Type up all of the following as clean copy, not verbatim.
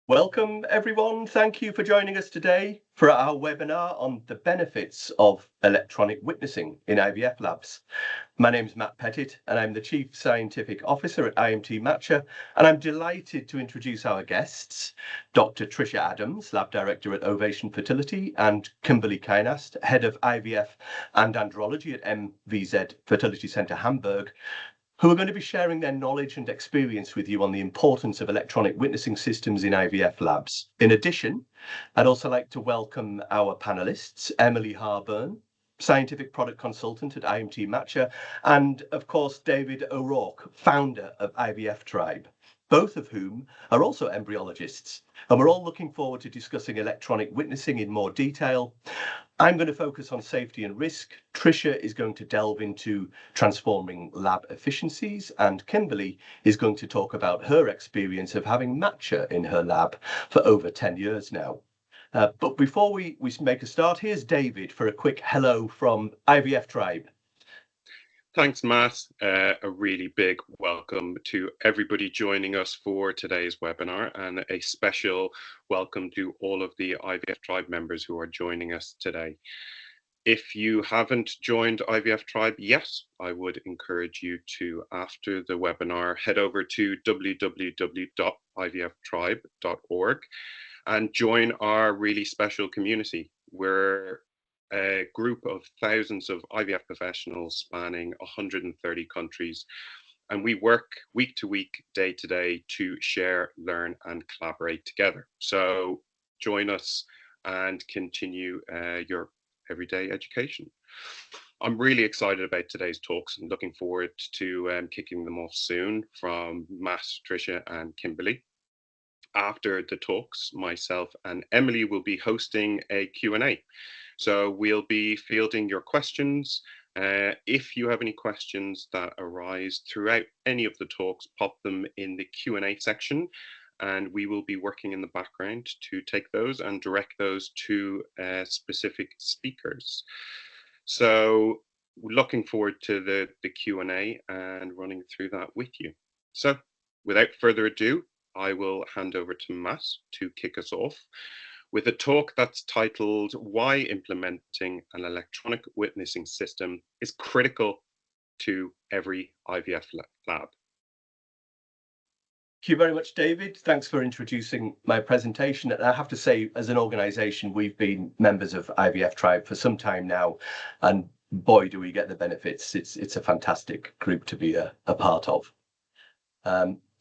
Welcome, everyone. Thank you for joining us today for our webinar on the benefits of electronic witnessing in IVF Labs. My name is Matt Pettit, and I'm the Chief Scientific Officer at IMT Matcher, and I'm delighted to introduce our guests, Dr. Tricia Adams, Lab Director at Ovation Fertility, and Kimberly Kienast, Head of IVF and Andrology at MVZ Fertility Centre Hamburg, who are going to be sharing their knowledge and experience with you on the importance of electronic witnessing systems in IVF labs. In addition, I'd also like to welcome our panelists, Emily Harburn, Scientific Product Consultant at IMT Matcher, and of course, David O'Rourke, founder of IVF Tribe, both of whom are also embryologists. And we're all looking forward to discussing electronic witnessing in more detail. I'm going to focus on safety and risk. Tricia is going to delve into transforming lab efficiencies, and Kimberly is going to talk about her experience of having Matcher in her lab for over 10 years now. But before we make a start, here's David for a quick hello from IVF Tribe. Thanks, Matt. A really big welcome to everybody joining us for today's webinar, and a special welcome to all of the IVF Tribe members who are joining us today. If you haven't joined IVF Tribe yet, I would encourage you to, after the webinar, head over to www.ivftribe.org and join our really special community. We're a group of thousands of IVF professionals spanning 130 countries, and we work week to week, day to day to share, learn, and collaborate together. So join us and continue your everyday education. I'm really excited about today's talks and looking forward to kicking them off soon from Matt, Tricia, and Kimberly. After the talks, myself and Emily will be hosting a Q&A. So we'll be fielding your questions. If you have any questions that arise throughout any of the talks, pop them in the Q&A section, and we will be working in the background to take those and direct those to specific speakers. So looking forward to the Q&A and running through that with you. So without further ado, I will hand over to Matt to kick us off with a talk that's titled Why Implementing an Electronic Witnessing System is Critical to Every IVF Lab. Thank you very much, David. Thanks for introducing my presentation. And I have to say, as an organisation, we've been members of IVF Tribe for some time now, and boy, do we get the benefits. It's a fantastic group to be a part of.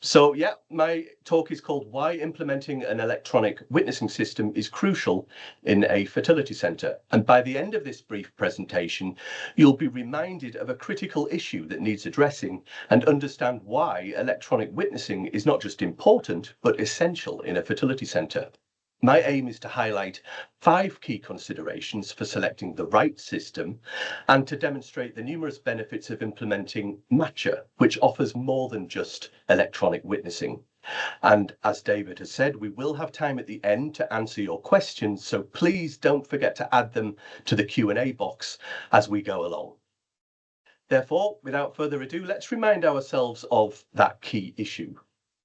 So yeah, my talk is called Why Implementing an Electronic Witnessing System is Crucial in a Fertility Centre. And by the end of this brief presentation, you'll be reminded of a critical issue that needs addressing and understand why electronic witnessing is not just important, but essential in a fertility centre. My aim is to highlight 5 key considerations for selecting the right system and to demonstrate the numerous benefits of implementing Matcher, which offers more than just electronic witnessing. And as David has said, we will have time at the end to answer your questions, so please don't forget to add them to the Q&A box as we go along. Therefore, without further ado, let's remind ourselves of that key issue.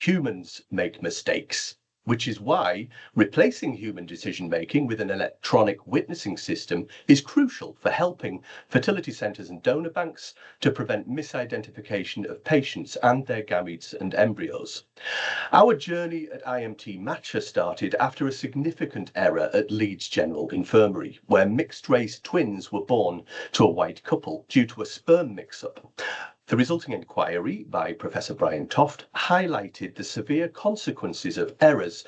Humans make mistakes, which is why replacing human decision-making with an electronic witnessing system is crucial for helping fertility centres and donor banks to prevent misidentification of patients and their gametes and embryos. Our journey at IMT Matcher started after a significant error at Leeds General Infirmary, where mixed-race twins were born to a white couple due to a sperm mix-up. The resulting inquiry by Professor Brian Toft highlighted the severe consequences of errors,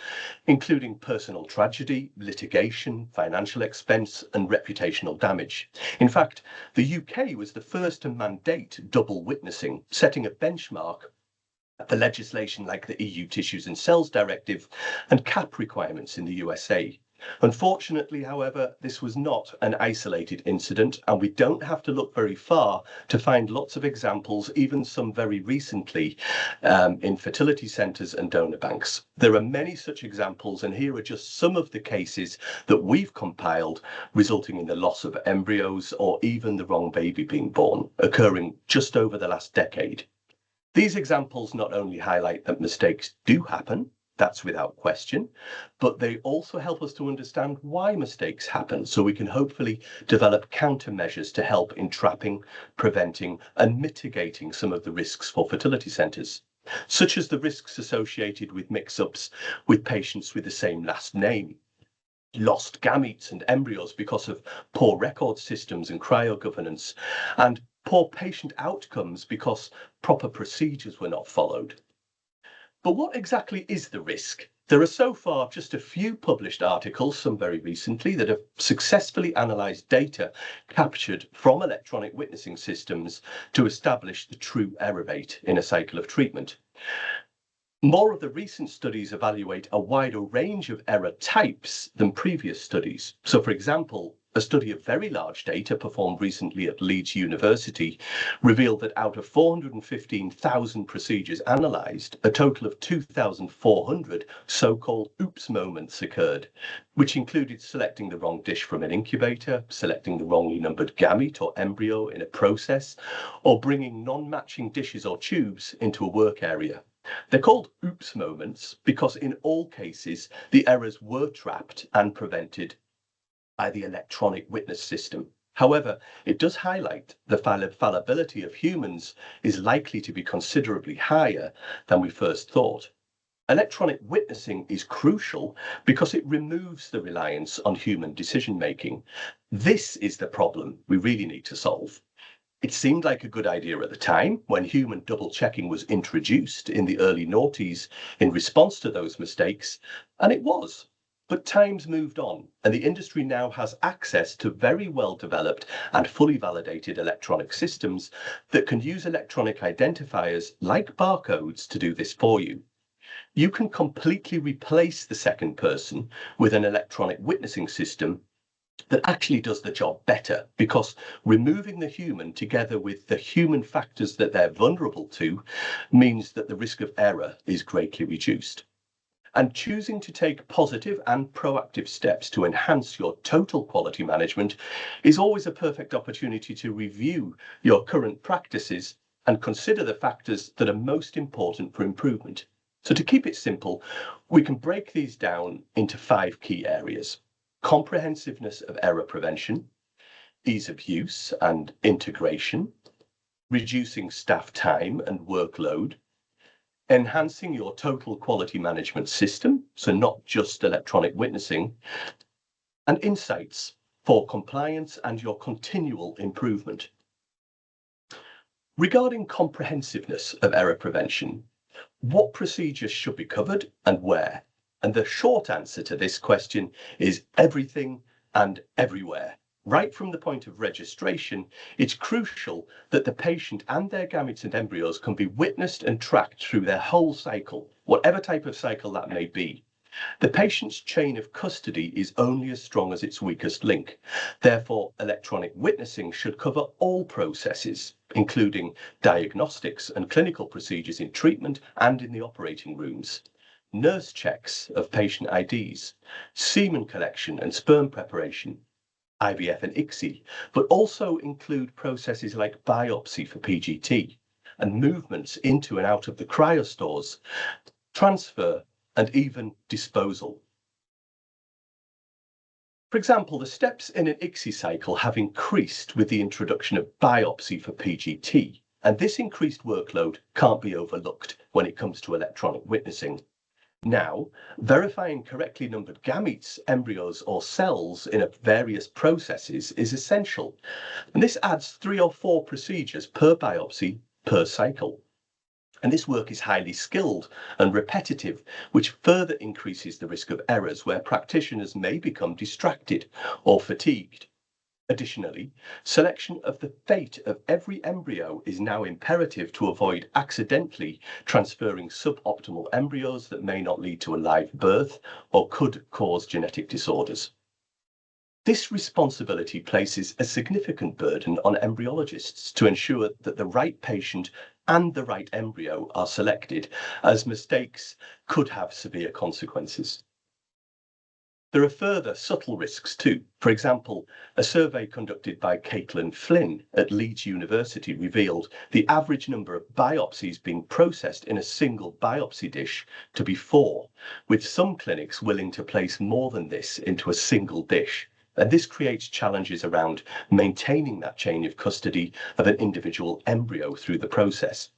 including personal tragedy, litigation, financial expense, and reputational damage. In fact, the UK was the first to mandate double witnessing, setting a benchmark for legislation like the EU Tissues and Cells Directive and CAP requirements in the USA. Unfortunately, however, this was not an isolated incident, and we don't have to look very far to find lots of examples, even some very recently, in fertility centres and donor banks. There are many such examples, and here are just some of the cases that we've compiled, resulting in the loss of embryos or even the wrong baby being born, occurring just over the last decade. These examples not only highlight that mistakes do happen, that's without question, but they also help us to understand why mistakes happen, so we can hopefully develop countermeasures to help in trapping, preventing, and mitigating some of the risks for fertility centres, such as the risks associated with mix-ups with patients with the same last name, lost gametes and embryos because of poor record systems and cryogovernance, and poor patient outcomes because proper procedures were not followed. But what exactly is the risk? There are so far just a few published articles, some very recently, that have successfully analysed data captured from electronic witnessing systems to establish the true error rate in a cycle of treatment. More of the recent studies evaluate a wider range of error types than previous studies. So, for example, a study of very large data performed recently at Leeds University revealed that out of 415,000 procedures analysed, a total of 2,400 so-called oops moments occurred, which included selecting the wrong dish from an incubator, selecting the wrongly numbered gamete or embryo in a process, or bringing non-matching dishes or tubes into a work area. They're called oops moments because in all cases, the errors were trapped and prevented by the electronic witness system. However, it does highlight the fallibility of humans is likely to be considerably higher than we first thought. Electronic witnessing is crucial because it removes the reliance on human decision-making. This is the problem we really need to solve. It seemed like a good idea at the time when human double-checking was introduced in the early noughties in response to those mistakes, and it was. But times moved on, and the industry now has access to very well-developed and fully validated electronic systems that can use electronic identifiers like barcodes to do this for you. You can completely replace the second person with an electronic witnessing system that actually does the job better, because removing the human together with the human factors that they're vulnerable to means that the risk of error is greatly reduced. And choosing to take positive and proactive steps to enhance your total quality management is always a perfect opportunity to review your current practices and consider the factors that are most important for improvement. So to keep it simple, we can break these down into 5 key areas: comprehensiveness of error prevention, ease of use and integration, reducing staff time and workload, enhancing your total quality management system, so not just electronic witnessing, and insights for compliance and your continual improvement. Regarding comprehensiveness of error prevention, what procedures should be covered and where? And the short answer to this question is everything and everywhere. Right from the point of registration, it's crucial that the patient and their gametes and embryos can be witnessed and tracked through their whole cycle, whatever type of cycle that may be. The patient's chain of custody is only as strong as its weakest link. Therefore, electronic witnessing should cover all processes, including diagnostics and clinical procedures in treatment and in the operating rooms, nurse checks of patient IDs, semen collection and sperm preparation, IVF and ICSI, but also include processes like biopsy for PGT and movements into and out of the cryostores, transfer, and even disposal. For example, the steps in an ICSI cycle have increased with the introduction of biopsy for PGT, and this increased workload can't be overlooked when it comes to electronic witnessing. Now, verifying correctly numbered gametes, embryos, or cells in various processes is essential, and this adds 3 or 4 procedures per biopsy per cycle. And this work is highly skilled and repetitive, which further increases the risk of errors where practitioners may become distracted or fatigued. Additionally, selection of the fate of every embryo is now imperative to avoid accidentally transferring suboptimal embryos that may not lead to a live birth or could cause genetic disorders. This responsibility places a significant burden on embryologists to ensure that the right patient and the right embryo are selected, as mistakes could have severe consequences. There are further subtle risks too. For example, a survey conducted by Caitlin Flynn at Leeds University revealed the average number of biopsies being processed in a single biopsy dish to be 4, with some clinics willing to place more than this into a single dish. And this creates challenges around maintaining that chain of custody of an individual embryo through the process.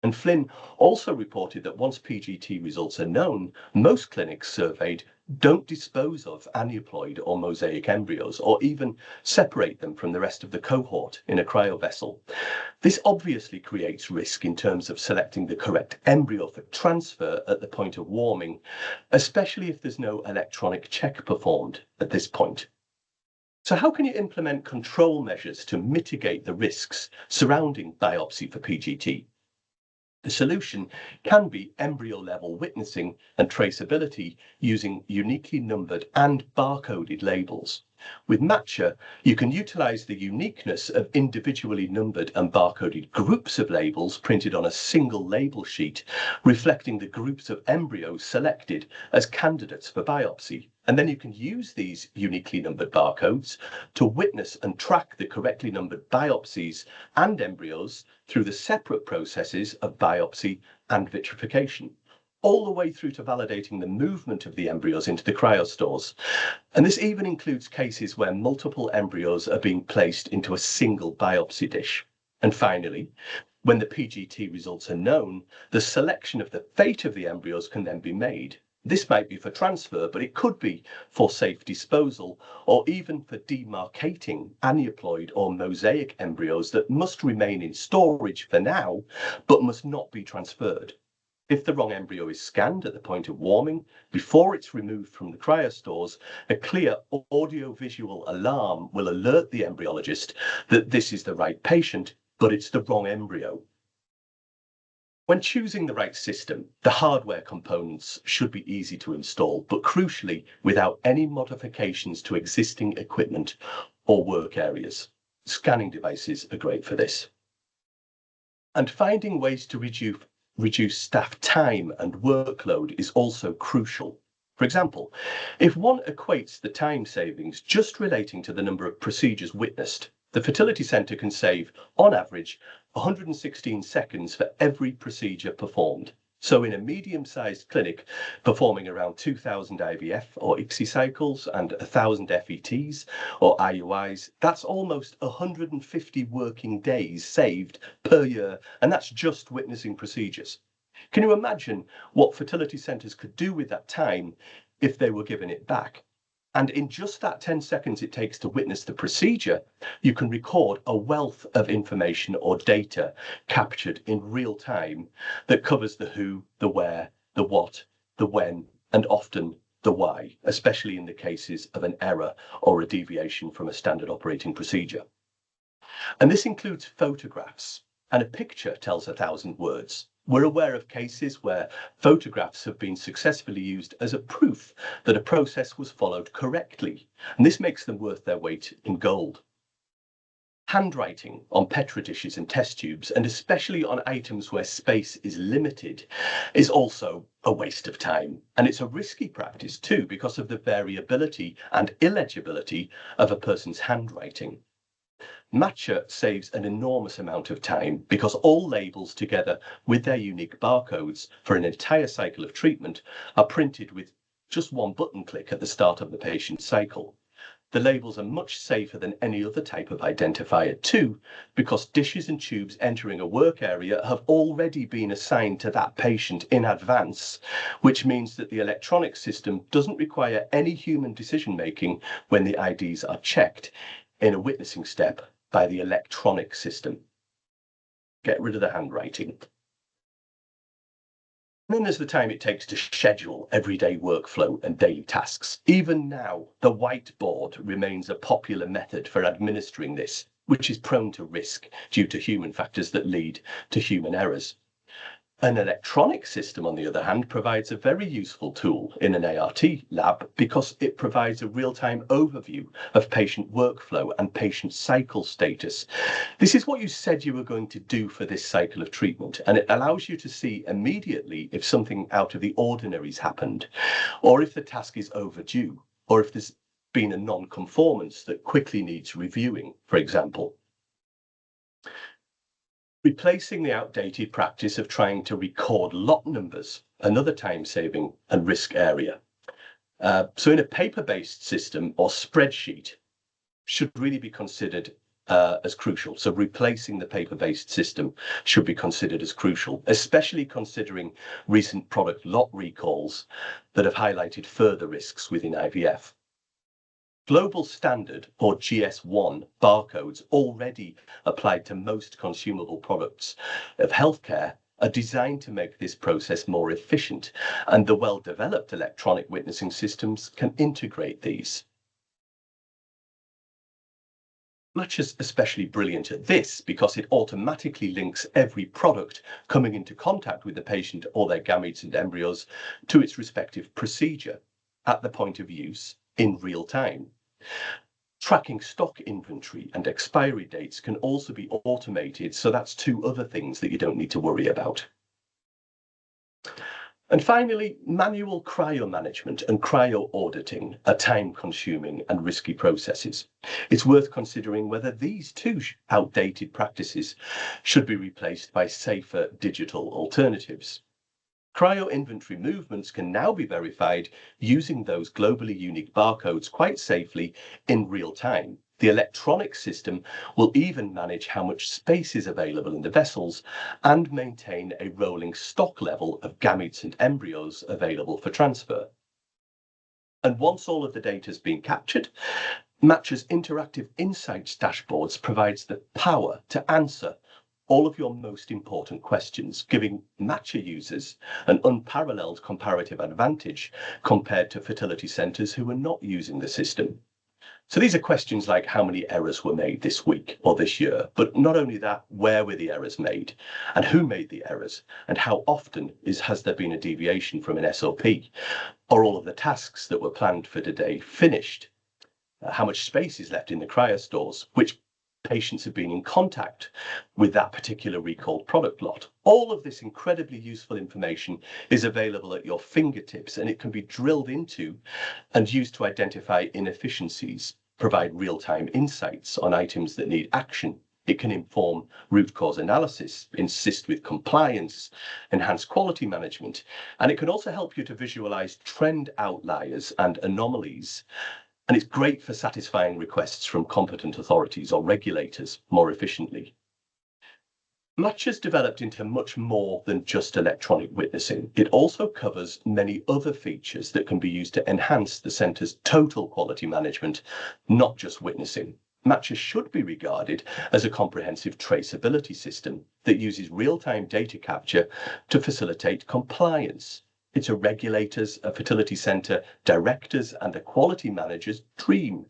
And Flynn also reported that once PGT results are known, most clinics surveyed don't dispose of aneuploid or mosaic embryos, or even separate them from the rest of the cohort in a cryovessel. This obviously creates risk in terms of selecting the correct embryo for transfer at the point of warming, especially if there's no electronic check performed at this point. So how can you implement control measures to mitigate the risks surrounding biopsy for PGT? The solution can be embryo-level witnessing and traceability using uniquely numbered and barcoded labels. With Matcha, you can utilize the uniqueness of individually numbered and barcoded groups of labels printed on a single label sheet, reflecting the groups of embryos selected as candidates for biopsy. And then you can use these uniquely numbered barcodes to witness and track the correctly numbered biopsies and embryos through the separate processes of biopsy and vitrification, all the way through to validating the movement of the embryos into the cryostores. And this even includes cases where multiple embryos are being placed into a single biopsy dish. And finally, when the PGT results are known, the selection of the fate of the embryos can then be made. This might be for transfer, but it could be for safe disposal, or even for demarcating aneuploid or mosaic embryos that must remain in storage for now, but must not be transferred. If the wrong embryo is scanned at the point of warming, before it's removed from the cryostores, a clear audio-visual alarm will alert the embryologist that this is the right patient, but it's the wrong embryo. When choosing the right system, the hardware components should be easy to install, but crucially, without any modifications to existing equipment or work areas. Scanning devices are great for this. And finding ways to reduce staff time and workload is also crucial. For example, if one equates the time savings just relating to the number of procedures witnessed, the Fertility Centre can save, on average, 116 seconds for every procedure performed. So in a medium-sized clinic performing around 2,000 IVF or ICSI cycles and 1,000 FETs or IUIs, that's almost 150 working days saved per year, and that's just witnessing procedures. Can you imagine what fertility centres could do with that time if they were given it back? And in just that 10 seconds it takes to witness the procedure, you can record a wealth of information or data captured in real time that covers the who, the where, the what, the when, and often the why, especially in the cases of an error or a deviation from a standard operating procedure. And this includes photographs, and a picture tells 1,000 words. We're aware of cases where photographs have been successfully used as a proof that a process was followed correctly, and this makes them worth their weight in gold. Handwriting on Petri dishes and test tubes, and especially on items where space is limited, is also a waste of time. And it's a risky practice too, because of the variability and illegibility of a person's handwriting. Matcha saves an enormous amount of time because all labels, together with their unique barcodes for an entire cycle of treatment, are printed with just one button click at the start of the patient's cycle. The labels are much safer than any other type of identifier too, because dishes and tubes entering a work area have already been assigned to that patient in advance, which means that the electronic system doesn't require any human decision making when the IDs are checked in a witnessing step by the electronic system. Get rid of the handwriting. And then there's the time it takes to schedule everyday workflow and daily tasks. Even now, the whiteboard remains a popular method for administering this, which is prone to risk due to human factors that lead to human errors. An electronic system, on the other hand, provides a very useful tool in an ART lab because it provides a real-time overview of patient workflow and patient cycle status. This is what you said you were going to do for this cycle of treatment, and it allows you to see immediately if something out of the ordinary has happened, or if the task is overdue. or if there's been a non-conformance that quickly needs reviewing, for example. Replacing the outdated practice of trying to record lot numbers, another time-saving and risk area. So in a paper-based system or spreadsheet should really be considered as crucial. So replacing the paper-based system should be considered as crucial, especially considering recent product lot recalls that have highlighted further risks within IVF. Global standard, or GS1, barcodes already applied to most consumable products of healthcare are designed to make this process more efficient, and the well-developed electronic witnessing systems can integrate these. Matcha's especially brilliant at this because it automatically links every product coming into contact with the patient or their gametes and embryos to its respective procedure at the point of use in real time. Tracking stock inventory and expiry dates can also be automated, so that's two other things that you don't need to worry about. And finally, manual cryo management and cryo auditing are time-consuming and risky processes. It's worth considering whether these two outdated practices should be replaced by safer digital alternatives. Cryo inventory movements can now be verified using those globally unique barcodes quite safely in real time. The electronic system will even manage how much space is available in the vessels and maintain a rolling stock level of gametes and embryos available for transfer. And once all of the data has been captured, Matcha's interactive insights dashboards provides the power to answer all of your most important questions, giving Matcha users an unparalleled comparative advantage compared to fertility centres who are not using the system. So these are questions like how many errors were made this week or this year, but not only that, where were the errors made and who made the errors and how often has there been a deviation from an SOP? Are all of the tasks that were planned for today finished? How much space is left in the cryo stores? Which patients have been in contact with that particular recalled product lot? All of this incredibly useful information is available at your fingertips, and it can be drilled into and used to identify inefficiencies, provide real-time insights on items that need action. It can inform root cause analysis, assist with compliance, enhance quality management, and it can also help you to visualize trend outliers and anomalies. And it's great for satisfying requests from competent authorities or regulators more efficiently. Matcha's developed into much more than just electronic witnessing. It also covers many other features that can be used to enhance the centre's total quality management, not just witnessing. Matcha should be regarded as a comprehensive traceability system that uses real-time data capture to facilitate compliance. It's a regulator's, a fertility centre director's and a quality manager's dream.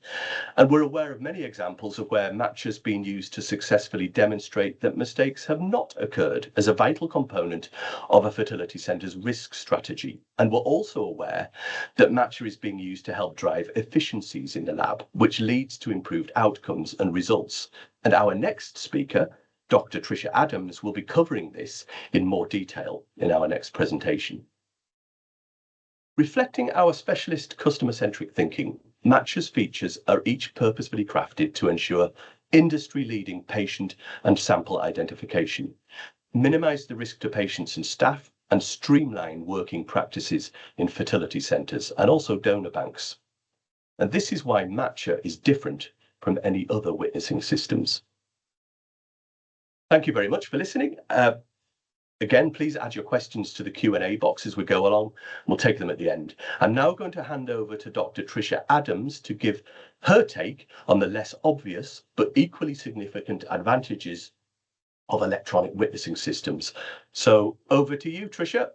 And we're aware of many examples of where Matcha's been used to successfully demonstrate that mistakes have not occurred as a vital component of a fertility centre's risk strategy. And we're also aware that Matcha is being used to help drive efficiencies in the lab, which leads to improved outcomes and results. And our next speaker, Dr. Tricia Adams, will be covering this in more detail in our next presentation. Reflecting our specialist customer-centric thinking, Matcha's features are each purposefully crafted to ensure industry-leading patient and sample identification, minimize the risk to patients and staff, and streamline working practices in fertility centres and also donor banks. And this is why Matcha is different from any other witnessing systems. Thank you very much for listening. Again, please add your questions to the Q&A box as we go along. We'll take them at the end. I'm now going to hand over to Dr. Tricia Adams to give her take on the less obvious but equally significant advantages of electronic witnessing systems. So over to you, Tricia.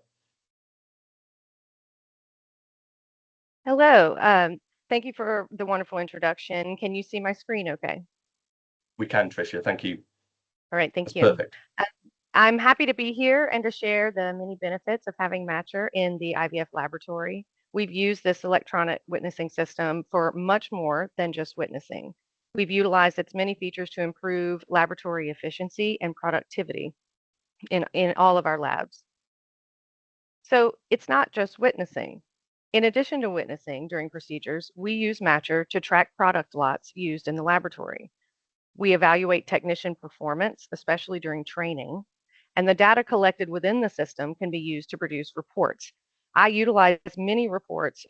Hello. Thank you for the wonderful introduction. Can you see my screen okay? We can, Tricia. Thank you. All right. Thank That's you. perfect. I'm happy to be here and to share the many benefits of having Matcher in the IVF laboratory. We've used this electronic witnessing system for much more than just witnessing. We've utilized its many features to improve laboratory efficiency and productivity in all of our labs. So it's not just witnessing. In addition to witnessing during procedures, we use Matcher to track product lots used in the laboratory. We evaluate technician performance, especially during training, and the data collected within the system can be used to produce reports. I utilize many reports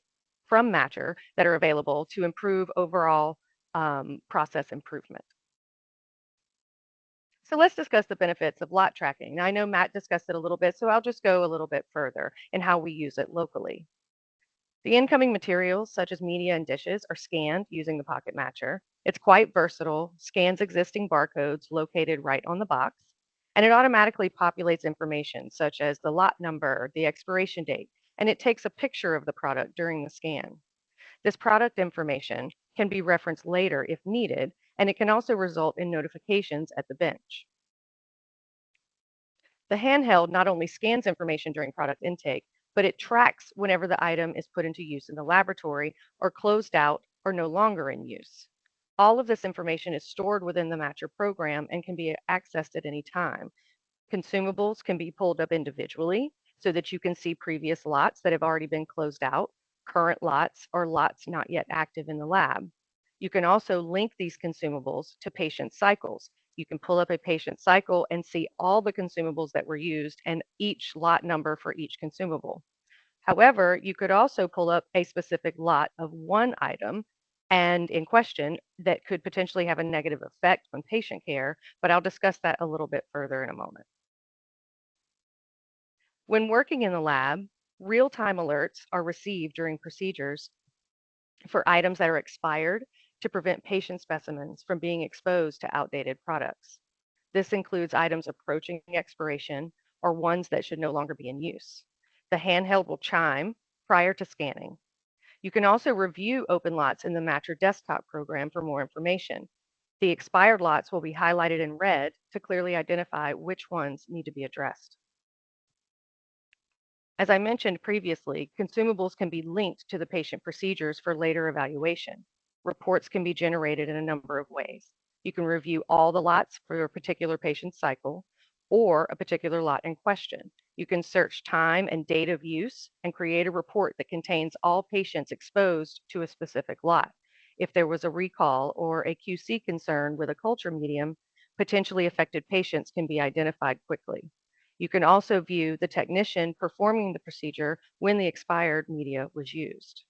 from Matcher that are available to improve overall process improvement. So let's discuss the benefits of lot tracking. Now, I know Matt discussed it a little bit, so I'll just go a little bit further in how we use it locally. The incoming materials, such as media and dishes, are scanned using the Pocket Matcher. It's quite versatile, scans existing barcodes located right on the box, and it automatically populates information such as the lot number, the expiration date, and it takes a picture of the product during the scan. This product information can be referenced later if needed, and it can also result in notifications at the bench. The handheld not only scans information during product intake, but it tracks whenever the item is put into use in the laboratory or closed out or no longer in use. All of this information is stored within the Matcher program and can be accessed at any time. Consumables can be pulled up individually so that you can see previous lots that have already been closed out, current lots, or lots not yet active in the lab. You can also link these consumables to patient cycles. You can pull up a patient cycle and see all the consumables that were used and each lot number for each consumable. However, you could also pull up a specific lot of one item and in question that could potentially have a negative effect on patient care, but I'll discuss that a little bit further in a moment. When working in the lab, real-time alerts are received during procedures for items that are expired to prevent patient specimens from being exposed to outdated products. This includes items approaching expiration or ones that should no longer be in use. The handheld will chime prior to scanning. You can also review open lots in the Matcher desktop program for more information. The expired lots will be highlighted in red to clearly identify which ones need to be addressed. As I mentioned previously, consumables can be linked to the patient procedures for later evaluation. Reports can be generated in a number of ways. You can review all the lots for a particular patient cycle or a particular lot in question. You can search time and date of use and create a report that contains all patients exposed to a specific lot. If there was a recall or a QC concern with a culture medium, potentially affected patients can be identified quickly. You can also view the technician performing the procedure when the expired media was used.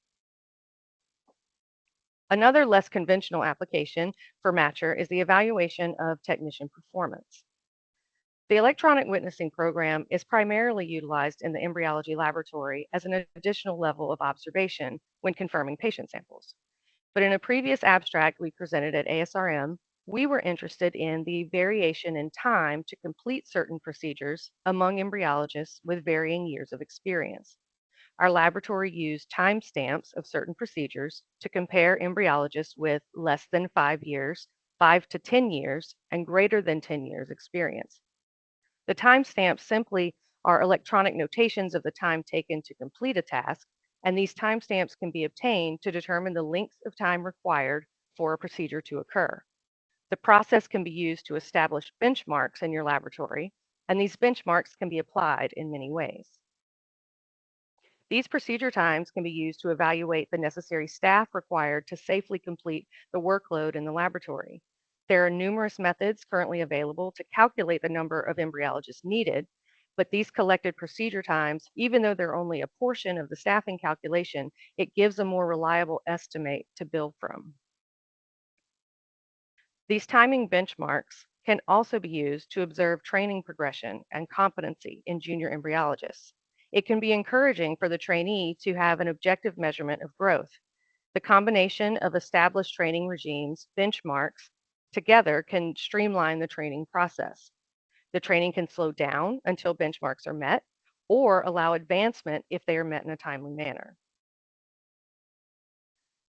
Another less conventional application for Matcher is the evaluation of technician performance. The electronic witnessing program is primarily utilized in the embryology laboratory as an additional level of observation when confirming patient samples. But in a previous abstract we presented at ASRM, we were interested in the variation in time to complete certain procedures among embryologists with varying years of experience. Our laboratory used timestamps of certain procedures to compare embryologists with less than 5 years, 5 to 10 years, and greater than 10 years experience. The timestamps simply are electronic notations of the time taken to complete a task, and these timestamps can be obtained to determine the length of time required for a procedure to occur. The process can be used to establish benchmarks in your laboratory, and these benchmarks can be applied in many ways. These procedure times can be used to evaluate the necessary staff required to safely complete the workload in the laboratory. There are numerous methods currently available to calculate the number of embryologists needed, but these collected procedure times, even though they're only a portion of the staffing calculation, it gives a more reliable estimate to build from. These timing benchmarks can also be used to observe training progression and competency in junior embryologists. It can be encouraging for the trainee to have an objective measurement of growth. The combination of established training regimes, benchmarks, together can streamline the training process. The training can slow down until benchmarks are met or allow advancement if they are met in a timely manner.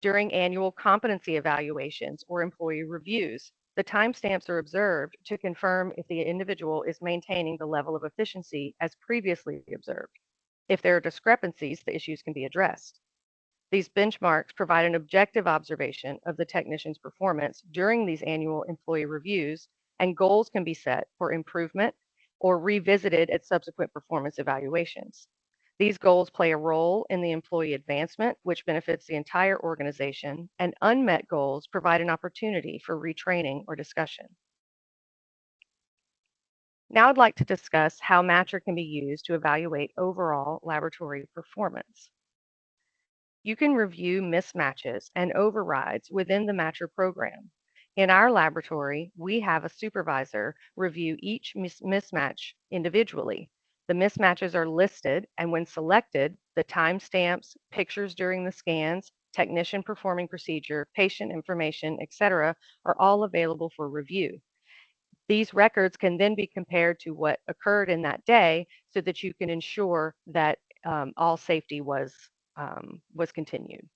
During annual competency evaluations or employee reviews, the timestamps are observed to confirm if the individual is maintaining the level of efficiency as previously observed. If there are discrepancies, the issues can be addressed. These benchmarks provide an objective observation of the technician's performance during these annual employee reviews, and goals can be set for improvement or revisited at subsequent performance evaluations. These goals play a role in the employee advancement, which benefits the entire organization, and unmet goals provide an opportunity for retraining or discussion. Now I'd like to discuss how Matcher can be used to evaluate overall laboratory performance. You can review mismatches and overrides within the Matcher program. In our laboratory, we have a supervisor review each mismatch individually. The mismatches are listed, and when selected, the timestamps, pictures during the scans, technician performing procedure, patient information, etc., are all available for review. These records can then be compared to what occurred in that day so that you can ensure that all safety was continued.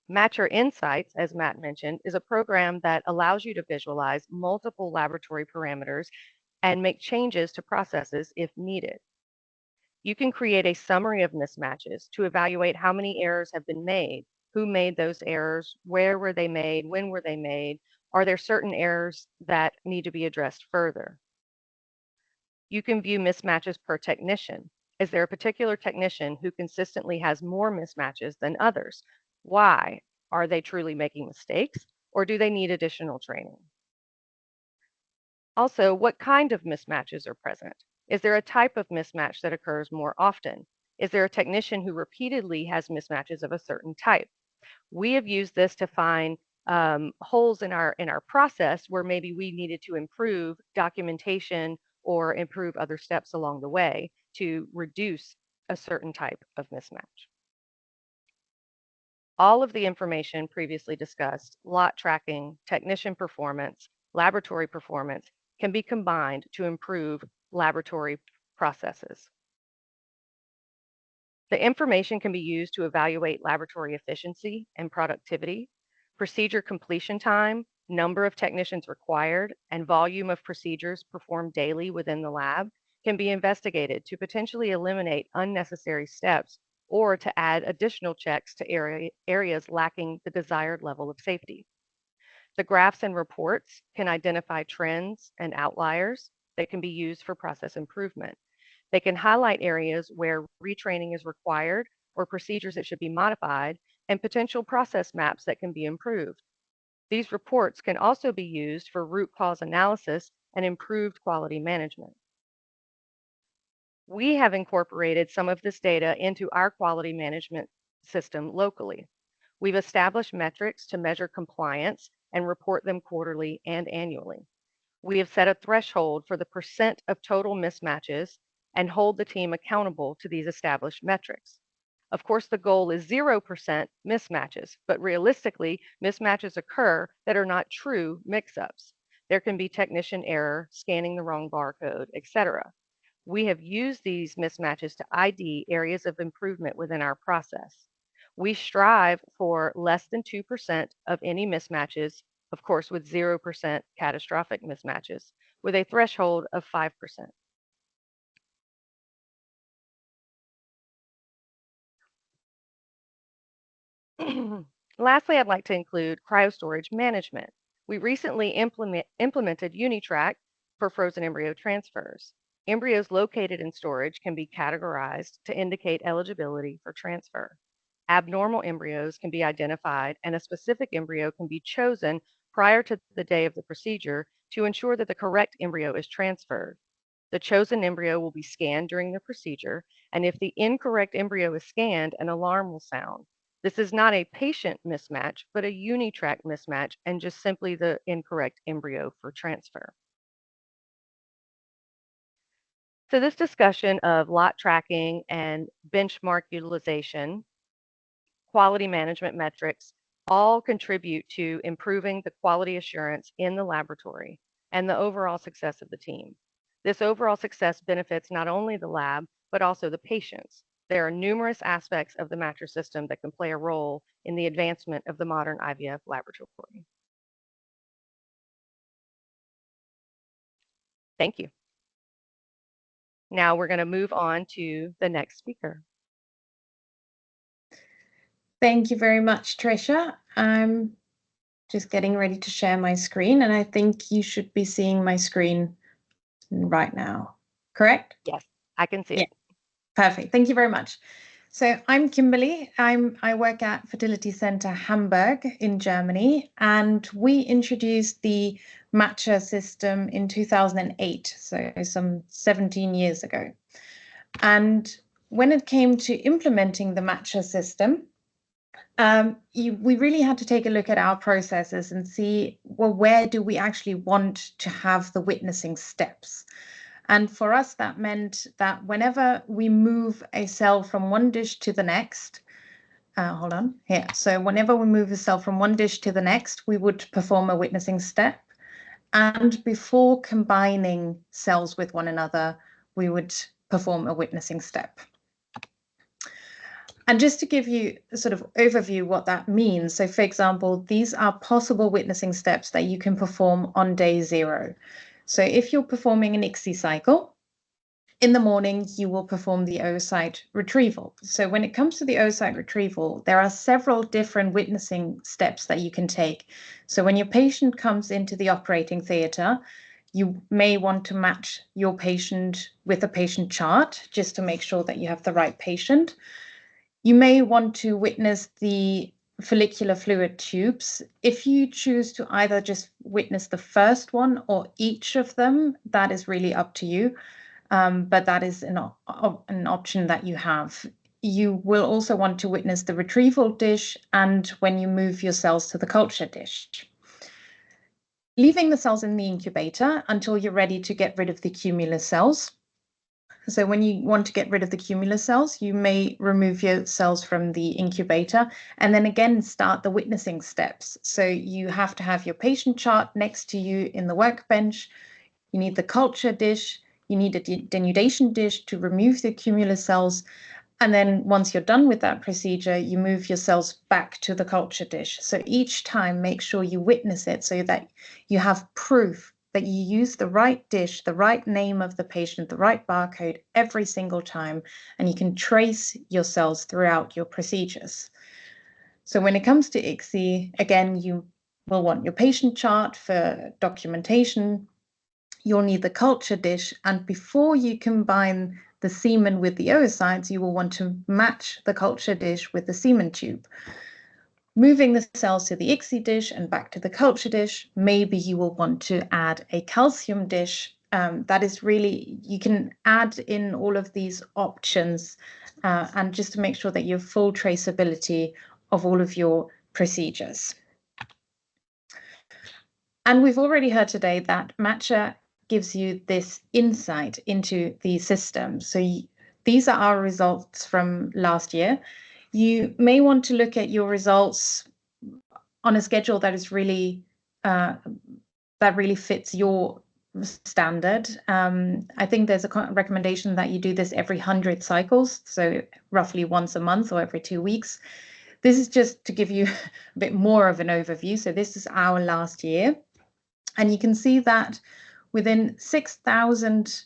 Matcher Insights, as Matt mentioned, is a program that allows you to visualize multiple laboratory parameters and make changes to processes if needed. You can create a summary of mismatches to evaluate how many errors have been made, who made those errors, where were they made, when were they made, are there certain errors that need to be addressed further. You can view mismatches per technician. Is there a particular technician who consistently has more mismatches than others? Why? Are they truly making mistakes, or do they need additional training? Also, what kind of mismatches are present? Is there a type of mismatch that occurs more often? Is there a technician who repeatedly has mismatches of a certain type? We have used this to find holes in our process where maybe we needed to improve documentation or improve other steps along the way to reduce a certain type of mismatch. All of the information previously discussed, lot tracking, technician performance, laboratory performance, can be combined to improve laboratory processes. The information can be used to evaluate laboratory efficiency and productivity, procedure completion time, number of technicians required, and volume of procedures performed daily within the lab can be investigated to potentially eliminate unnecessary steps or to add additional checks to areas lacking the desired level of safety. The graphs and reports can identify trends and outliers that can be used for process improvement. They can highlight areas where retraining is required or procedures that should be modified and potential process maps that can be improved. These reports can also be used for root cause analysis and improved quality management. We have incorporated some of this data into our quality management system locally. We've established metrics to measure compliance and report them quarterly and annually. We have set a threshold for the percent of total mismatches and hold the team accountable to these established metrics. Of course, the goal is 0% mismatches, but realistically, mismatches occur that are not true mix-ups. There can be technician error, scanning the wrong barcode, etc. We have used these mismatches to ID areas of improvement within our process. We strive for less than 2% of any mismatches, of course, with 0% catastrophic mismatches, with a threshold of 5%. Lastly, I'd like to include cryostorage management. We recently implemented UniTrack for frozen embryo transfers. Embryos located in storage can be categorized to indicate eligibility for transfer. Abnormal embryos can be identified, and a specific embryo can be chosen prior to the day of the procedure to ensure that the correct embryo is transferred. The chosen embryo will be scanned during the procedure, and if the incorrect embryo is scanned, an alarm will sound. This is not a patient mismatch, but a UniTrack mismatch and just simply the incorrect embryo for transfer. So this discussion of lot tracking and benchmark utilization, quality management metrics, all contribute to improving the quality assurance in the laboratory and the overall success of the team. This overall success benefits not only the lab, but also the patients. There are numerous aspects of the Matcher system that can play a role in the advancement of the modern IVF laboratory. Thank you. Now we're going to move on to the next speaker. Thank you very much, Tricia. I'm just getting ready to share my screen, and I think you should be seeing my screen right now, correct? Yes, I can see it. Perfect. Thank you very much. So I'm Kimberly. I work at Fertility Center Hamburg in Germany, and we introduced the matcher system in 2008, so some 17 years ago. And when it came to implementing the matcher system, we really had to take a look at our processes and see, well, where do we actually want to have the witnessing steps? And for us, that meant that whenever we move a cell from one dish to the next, So whenever we move a cell from one dish to the next, we would perform a witnessing step. And before combining cells with one another, we would perform a witnessing step. And just to give you a sort of overview what that means, so for example, these are possible witnessing steps that you can perform on day 0. So if you're performing an ICSI cycle, in the morning, you will perform the oocyte retrieval. So when it comes to the oocyte retrieval, there are several different witnessing steps that you can take. So when your patient comes into the operating theatre, you may want to match your patient with a patient chart, just to make sure that you have the right patient. You may want to witness the follicular fluid tubes. If you choose to either just witness the first one or each of them, that is really up to you. But that is an option that you have. You will also want to witness the retrieval dish and when you move your cells to the culture dish. Leaving the cells in the incubator until you're ready to get rid of the cumulus cells. So when you want to get rid of the cumulus cells, you may remove your cells from the incubator and then again start the witnessing steps. So you have to have your patient chart next to you in the workbench. You need the culture dish. You need a denudation dish to remove the cumulus cells. And then once you're done with that procedure, you move your cells back to the culture dish. So each time, make sure you witness it so that you have proof that you use the right dish, the right name of the patient, the right barcode every single time, and you can trace your cells throughout your procedures. So when it comes to ICSI, again, you will want your patient chart for documentation. You'll need the culture dish, and before you combine the semen with the oocytes, you will want to match the culture dish with the semen tube. Moving the cells to the ICSI dish and back to the culture dish, maybe you will want to add a calcium dish. That is really, you can add in all of these options and just to make sure that you have full traceability of all of your procedures. And we've already heard today that matcher gives you this insight into the system. So these are our results from last year. You may want to look at your results on a schedule that is really that really fits your standard. I think there's a recommendation that you do this every 100 cycles, so roughly once a month or every 2 weeks. This is just to give you a bit more of an overview. So this is our last year, and you can see that within 6,000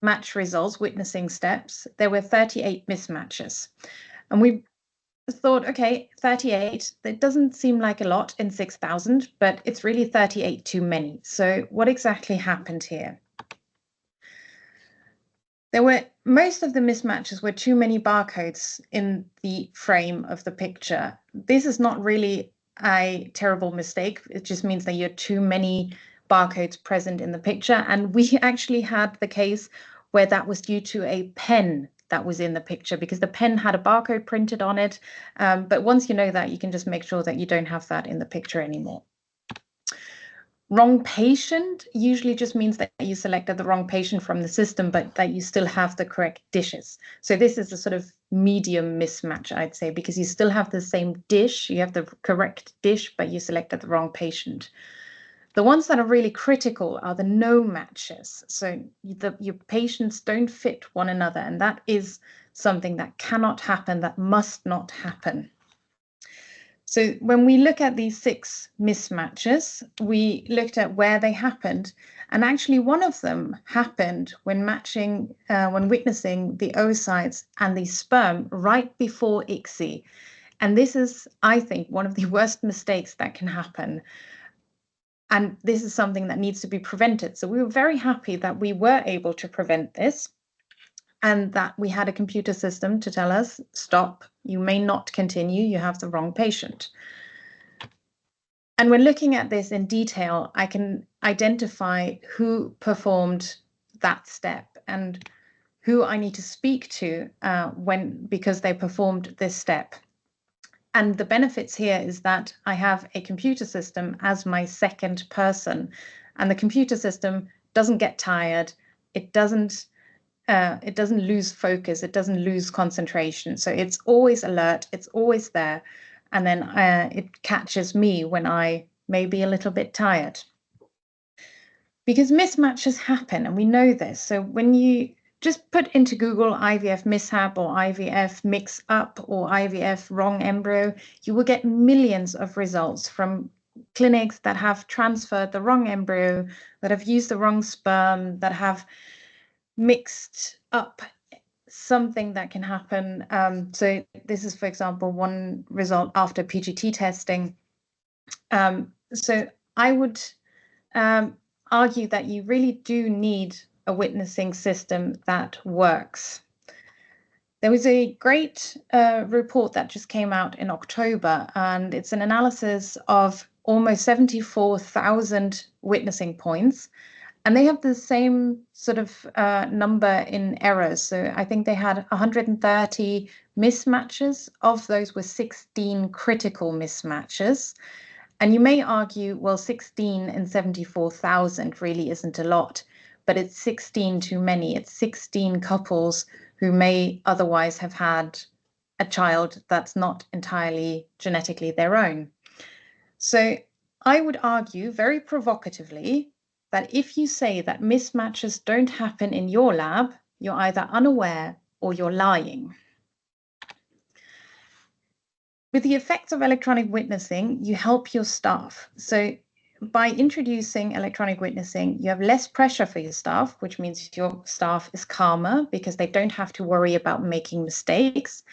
match results, witnessing steps, there were 38 mismatches. And we thought, okay, 38, that doesn't seem like a lot in 6,000, but it's really 38 too many. So what exactly happened here? Most of the mismatches were too many barcodes in the frame of the picture. This is not really a terrible mistake. It just means that you have too many barcodes present in the picture. And we actually had the case where that was due to a pen that was in the picture because the pen had a barcode printed on it. But once you know that, you can just make sure that you don't have that in the picture anymore. Wrong patient usually just means that you selected the wrong patient from the system, but that you still have the correct dishes. So this is a sort of medium mismatch, I'd say, because you still have the same dish, you have the correct dish, but you selected the wrong patient. The ones that are really critical are the no matches. So your patients don't fit one another, and that is something that cannot happen, that must not happen. So when we look at these 6 mismatches, we looked at where they happened, and actually one of them happened when witnessing the oocytes and the sperm right before ICSI. And this is, I think, one of the worst mistakes that can happen. And this is something that needs to be prevented. So we were very happy that we were able to prevent this. and that we had a computer system to tell us, stop, you may not continue, you have the wrong patient. And when looking at this in detail, I can identify who performed that step and who I need to speak to because they performed this step. And the benefits here is that I have a computer system as my second person, and the computer system doesn't get tired. It doesn't lose focus. It doesn't lose concentration. So it's always alert. It's always there. And then it catches me when I may be a little bit tired. Because mismatches happen, and we know this. So when you just put into Google IVF mishap or IVF mix up or IVF wrong embryo, you will get millions of results from clinics that have transferred the wrong embryo, that have used the wrong sperm, that have mixed up something that can happen. So this is, for example, one result after PGT testing. So I would argue that you really do need a witnessing system that works. There was a great report that just came out in October, and it's an analysis of almost 74,000 witnessing points. And they have the same sort of number in errors. So I think they had 130 mismatches. Of those were 16 critical mismatches. And you may argue, well, 16 in 74,000 really isn't a lot, but it's 16 too many. It's 16 couples who may otherwise have had a child that's not entirely genetically their own. So I would argue very provocatively that if you say that mismatches don't happen in your lab, you're either unaware or you're lying. With the effects of electronic witnessing, you help your staff. So by introducing electronic witnessing, you have less pressure for your staff, which means your staff is calmer because they don't have to worry about making mistakes.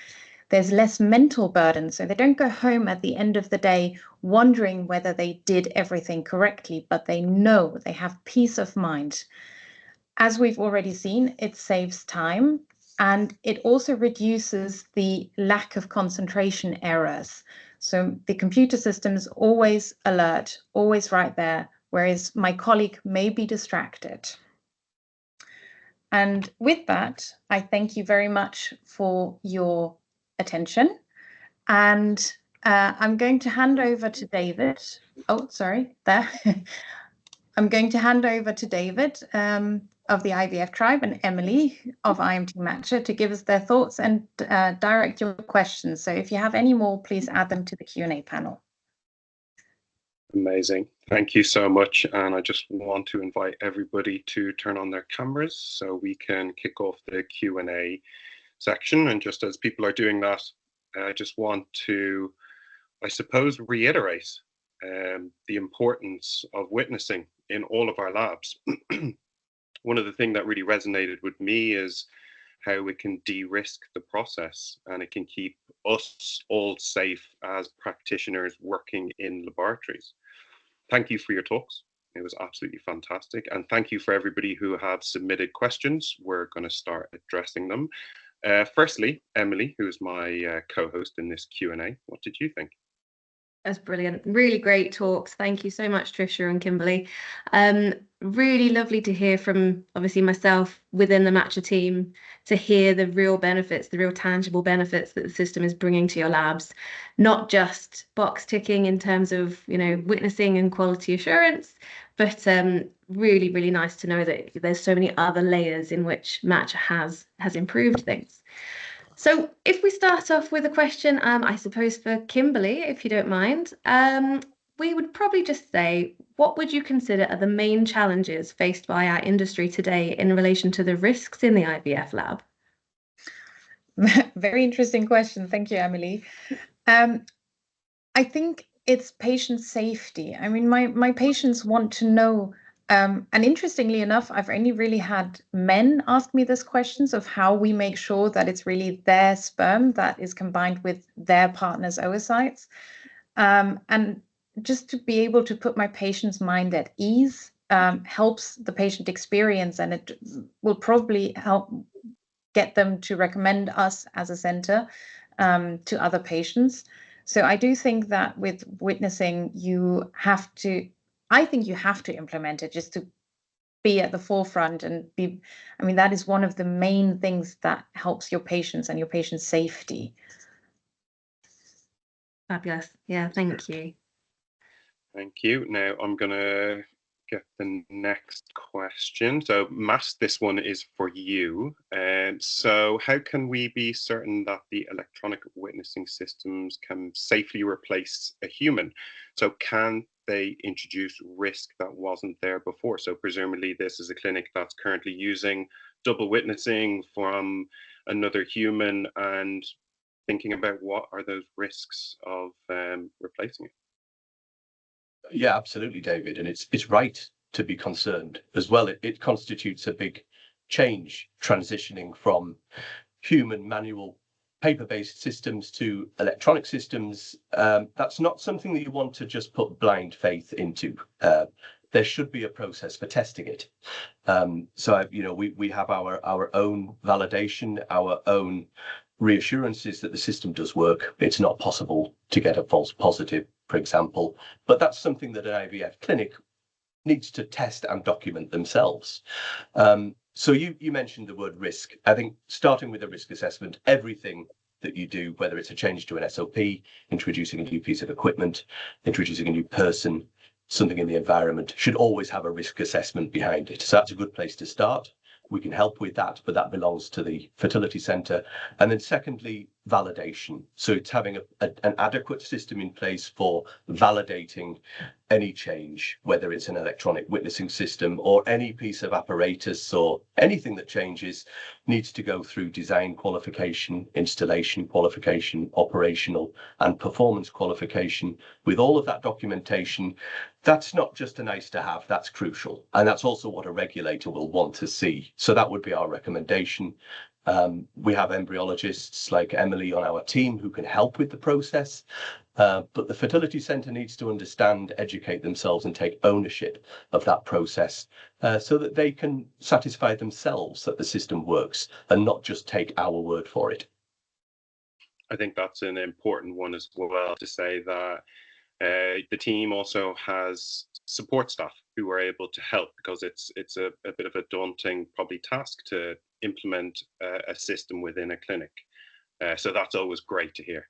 There's less mental burden, so they don't go home at the end of the day wondering whether they did everything correctly, but they know, they have peace of mind. As we've already seen, it saves time, and it also reduces the lack of concentration errors. So the computer system is always alert, always right there, whereas my colleague may be distracted. And with that, I thank you very much for your attention. And I'm going to hand over to David. Oh, sorry, there. I'm going to hand over to David of the IVF Tribe and Emily of IMT Matcher to give us their thoughts and direct your questions. So if you have any more, please add them to the Q&A panel. Amazing. Thank you so much. And I just want to invite everybody to turn on their cameras so we can kick off the Q&A section. And just as people are doing that, I just want to, I suppose, reiterate the importance of witnessing in all of our labs. One of the things that really resonated with me is how it can de-risk the process, and it can keep us all safe as practitioners working in laboratories. Thank you for your talks. It was absolutely fantastic. And thank you for everybody who have submitted questions. We're going to start addressing them. Firstly, Emily, who is my co-host in this Q&A, what did you think? That's brilliant. Really great talks. Thank you so much, Tricia and Kimberly. Really lovely to hear from, obviously, myself within the Matcher team, to hear the real benefits, the real tangible benefits that the system is bringing to your labs, not just box ticking in terms of, you know, witnessing and quality assurance, but really, really nice to know that there's so many other layers in which Matcher has improved things. So if we start off with a question, I suppose for Kimberly, if you don't mind, we would probably just say, what would you consider are the main challenges faced by our industry today in relation to the risks in the IVF lab? Very interesting question. Thank you, Emily. I think it's patient safety. I mean, my patients want to know, and interestingly enough, I've only really had men ask me this questions of how we make sure that it's really their sperm that is combined with their partner's oocytes. And just to be able to put my patient's mind at ease helps the patient experience, and it will probably help get them to recommend us as a center to other patients. So I do think that with witnessing, I think you have to implement it just to be at the forefront and be, I mean, that is one of the main things that helps your patients and your patient's safety. Fabulous. Yeah, thank you. Thank you. Now I'm going to get the next question. So Matt, this one is for you. So how can we be certain that the electronic witnessing systems can safely replace a human? So can they introduce risk that wasn't there before? So presumably this is a clinic that's currently using double witnessing from another human and thinking about what are those risks of replacing it. Yeah, absolutely, David. And it's right to be concerned as well. It constitutes a big change, transitioning from human manual paper-based systems to electronic systems. That's not something that you want to just put blind faith into. There should be a process for testing it. So, we have our own validation, our own reassurances that the system does work. It's not possible to get a false positive, for example, but that's something that an IVF clinic needs to test and document themselves. So you mentioned the word risk. I think starting with a risk assessment, everything that you do, whether it's a change to an SOP, introducing a new piece of equipment, introducing a new person, something in the environment, should always have a risk assessment behind it. So that's a good place to start. We can help with that, but that belongs to the fertility center. And then secondly, validation. So it's having an adequate system in place for validating any change, whether it's an electronic witnessing system or any piece of apparatus or anything that changes needs to go through design qualification, installation qualification, operational and performance qualification. With all of that documentation, that's not just a nice to have, that's crucial. And that's also what a regulator will want to see. So that would be our recommendation. We have embryologists like Emily on our team who can help with the process. But the fertility center needs to understand, educate themselves and take ownership of that process so that they can satisfy themselves that the system works and not just take our word for it. I think that's an important one as well, to say that the team also has support staff who are able to help, because it's a bit of a daunting probably task to implement a system within a clinic. So that's always great to hear.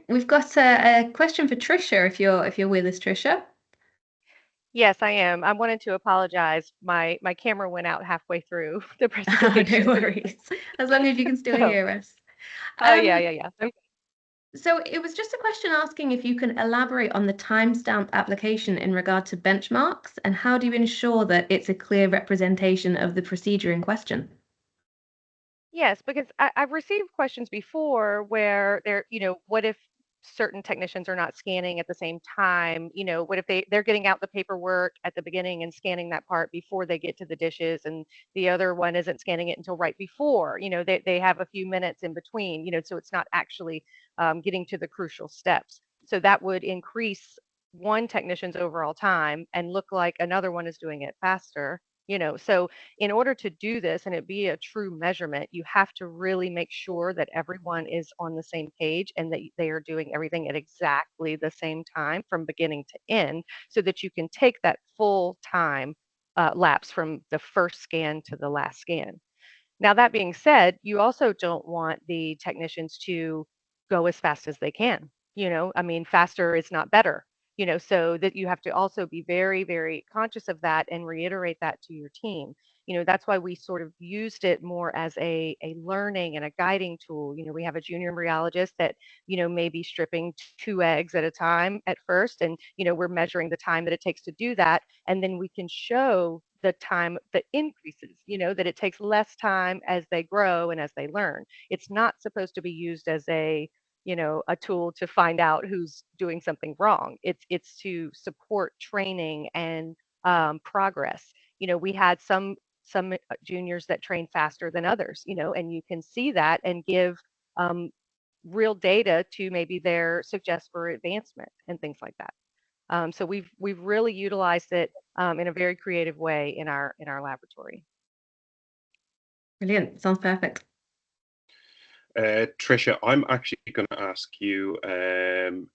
We've got a question for Tricia, if you're with us, Tricia. Yes, I am. I wanted to apologize. My camera went out halfway through the presentation. No worries. As long as you can still hear us. Oh, yeah. So it was just a question asking if you can elaborate on the timestamp application in regard to benchmarks, and how do you ensure that it's a clear representation of the procedure in question? Yes, because I've received questions before where what if certain technicians are not scanning at the same time? What if they're getting out the paperwork at the beginning and scanning that part before they get to the dishes, and the other one isn't scanning it until right before? They have a few minutes in between, so it's not actually getting to the crucial steps. So that would increase one technician's overall time and look like another one is doing it faster. So in order to do this and it be a true measurement, you have to really make sure that everyone is on the same page and that they are doing everything at exactly the same time from beginning to end, so that you can take that full time lapse from the first scan to the last scan. Now, that being said, you also don't want the technicians to go as fast as they can. I mean, faster is not better, so that you have to also be very, very conscious of that and reiterate that to your team. That's why we sort of used it more as a learning and a guiding tool. We have a junior embryologist that, may be stripping 2 eggs at a time at first. And, we're measuring the time that it takes to do that. And then we can show the time that increases, that it takes less time as they grow and as they learn. It's not supposed to be used as a tool to find out who's doing something wrong. It's to support training and progress. We had some juniors that train faster than others, and you can see that and give real data to maybe their suggest for advancement and things like that. So we've really utilized it in a very creative way in our laboratory. Brilliant. Sounds perfect. Tricia, I'm actually going to ask you